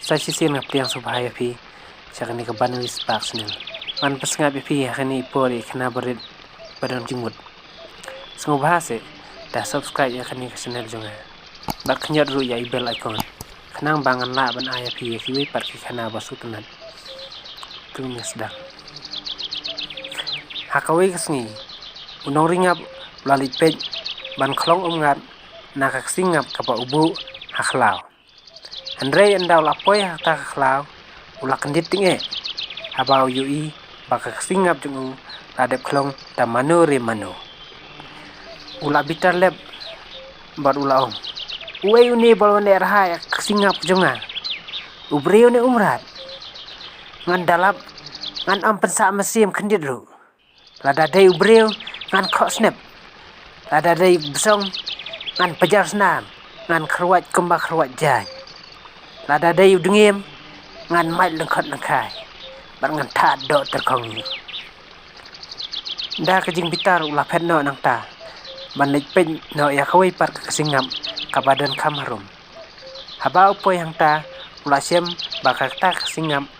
Sashi sin ngap tiang subhaya pi sakani ka banu ispak snil. Man pas ngap pi hakani ipori kana berit badan jimut. Sengo bahase dah subscribe ya kani ka channel jonga. Bat khanyat ru ya bell icon. Khanang bangan la ban aya pi kiwi pat ki khana basu tenat. Tunya sedang. Hakawi kesni. Unong ringap lalit pej ban khlong umngat nakak singap kapa ubu haklau. Andre endau lapoi hakta haklau ulak kendit tinge. Habau yui bakak singap jungu ladep khlong da mano re mano. Ula bitar leb bar ula om. Uwe uni balone raha singap junga. Ubreu ne umrat. Ngan dalap ngan am pensa mesim kendit ru. Lada day ubreu ngan kok snap. Lada day besong ngan pejar senam ngan kerwat kembang kerwat jai. Lada day udengim ngan mai lengkot lengkai. Bar ngan ta do terkong ni. Da kejing bitar ulah pet no nang ta. Ban lik pen no ya kawai par kesingam kabadan kamarum. Habau poi hang ta ulah sem bakak ta kesingam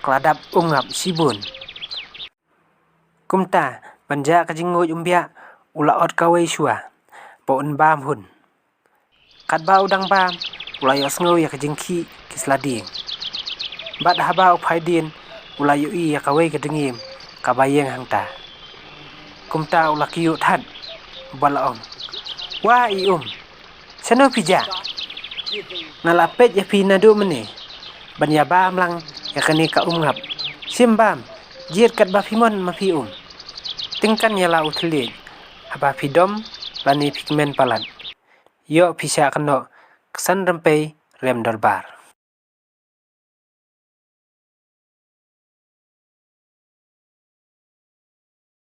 keladap ungap sibun. Kumta banja kejing ngoi umbia ulah ot kawai shua. Poun bam hun. Kat bau dang bam ulah yos ngau ya kejing ki kislading. Bat habau phaidin ulah yui ya kawai kedengim kabayeng hang ta. Kumta ulah kiyu that balaong. Wah sano pija. Ngalapet ya pi nadu mene. Ban ya bam lang ya kani ka umngap. Simbam jir kat ba pimon ma pi Tingkan ya la utli. Haba pidom lani pigmen palan. Yo pisya keno kesan rempei rem dorbar.